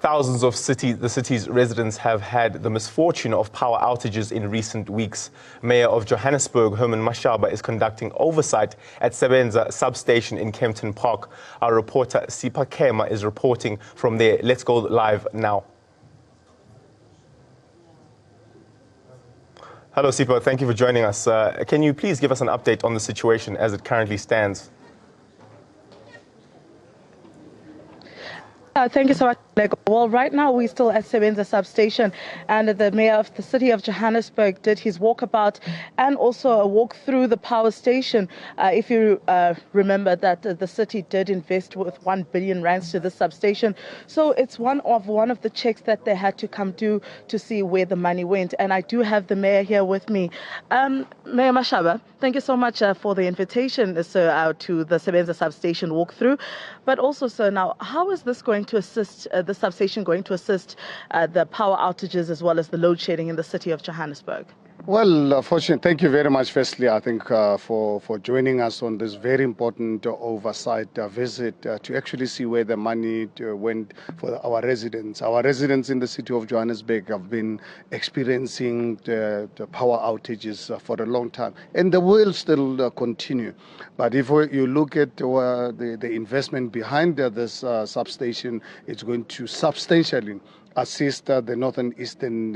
Thousands of the city's residents have had the misfortune of power outages in recent weeks. Mayor of Johannesburg, Mashaba, is conducting oversight at Sebenza Substation in Kempton Park. Our reporter Sipa Kema is reporting from there. Let's go live now. Hello Sipa, thank you for joining us. Can you please give us an update on the situation as it currently stands? Thank you so much. Well, right now we're still at Sebenza Substation, and the mayor of the city of Johannesburg did his walkabout and also a walk through the power station. If you remember that the city did invest with 1 billion rands to the substation, so it's one of the checks that they had to come do to see where the money went. And I do have the mayor here with me. Mayor Mashaba, thank you so much for the invitation, sir, to the Sebenza Substation walkthrough. But also, sir, now how is this going to assist the substation going to assist the power outages as well as the load shedding in the city of Johannesburg? Well, fortunately, thank you very much, firstly, I think, for joining us on this very important oversight visit to actually see where the money went for our residents. Our residents in the city of Johannesburg have been experiencing the power outages for a long time, and they will still continue. But if you look at the investment behind this substation, it's going to substantially assist the northern eastern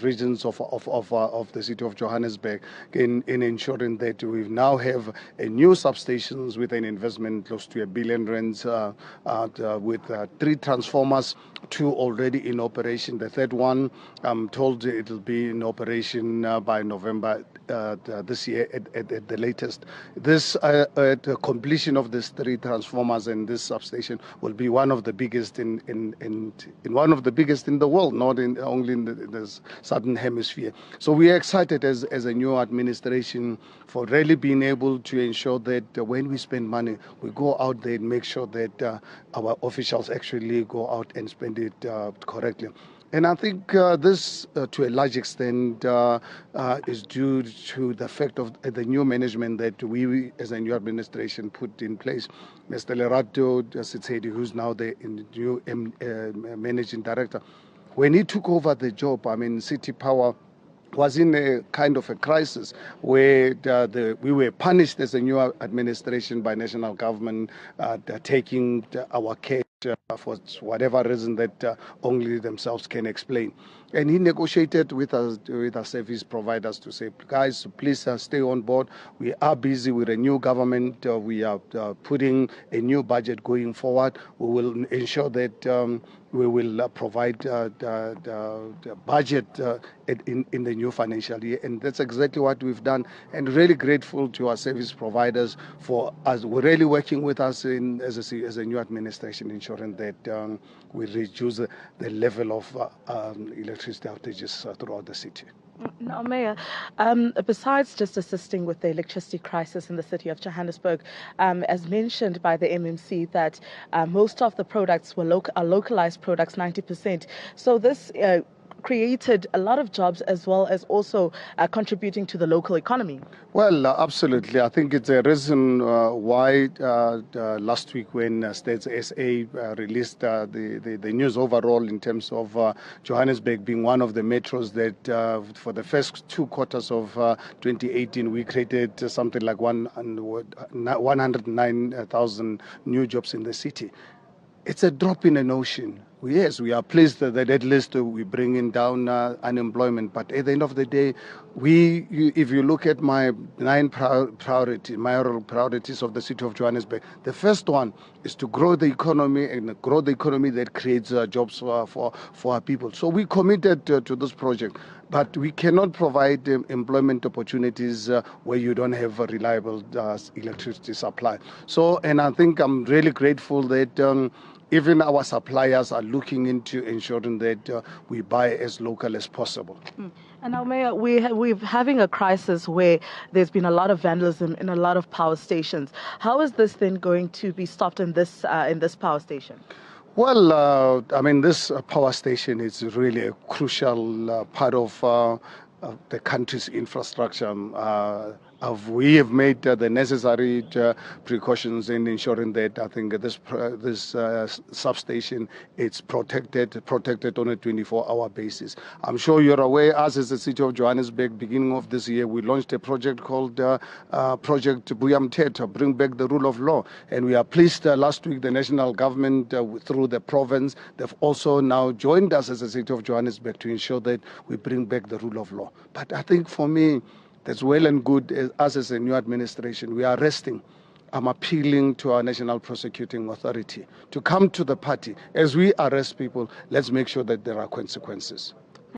regions of the city of Johannesburg in ensuring that we now have a new substations with an investment close to 1 billion rands with 3 transformers, 2 already in operation. The third one, I'm told it will be in operation by November this year at the latest. This the completion of these 3 transformers and this substation will be one of the biggest in the world, not only in the southern hemisphere. So we are excited as a new administration for really being able to ensure that when we spend money, we go out there and make sure that our officials actually go out and spend it correctly. And I think this, to a large extent, is due to the fact of the new management that we, as a new administration, put in place. Mr. Lerato Sitsedi, who's now the new managing director, when he took over the job, I mean, City Power was in a kind of a crisis where we were punished as a new administration by national government taking our cash for whatever reason that only themselves can explain. And he negotiated with our service providers to say, guys, please stay on board. We are busy with a new government. We are putting a new budget going forward. We will ensure that we will provide the budget in the new financial year. And that's exactly what we've done. And really grateful to our service providers for us really working with us as a new administration, ensuring that we reduce the level of electricity outages throughout the city. Now, Mayor, besides just assisting with the electricity crisis in the city of Johannesburg, as mentioned by the MMC, that most of the products are localized products, 90%. So this created a lot of jobs as well as also contributing to the local economy. Well, absolutely. I think it's a reason why last week when States SA released the news overall in terms of Johannesburg being one of the metros that for the first 2 quarters of 2018 we created something like 109,000 new jobs in the city. It's a drop in an ocean. Yes, we are pleased that at least we're bringing down unemployment. But at the end of the day, if you look at my 9 mayoral priorities of the city of Johannesburg, the first one is to grow the economy and grow the economy that creates jobs for our people. So we committed to this project. But we cannot provide employment opportunities where you don't have a reliable electricity supply. So, and I think I'm really grateful that even our suppliers are looking into ensuring that we buy as local as possible. And now, Mayor, we're having a crisis where there's been a lot of vandalism in a lot of power stations. How is this then going to be stopped in this power station? Well, I mean, this power station is really a crucial part of the country's infrastructure. We have made the necessary precautions in ensuring that I think this substation is protected on a 24-hour basis. I'm sure you're aware, as is the City of Johannesburg, beginning of this year, we launched a project called Project Buyamthetho, Bring Back the Rule of Law. And we are pleased last week the national government, through the province, they've also now joined us as the City of Johannesburg to ensure that we bring back the rule of law. But I think for me, that's well and good. Us as a new administration, we are resting. I'm appealing to our National Prosecuting Authority to come to the party. As we arrest people, let's make sure that there are consequences.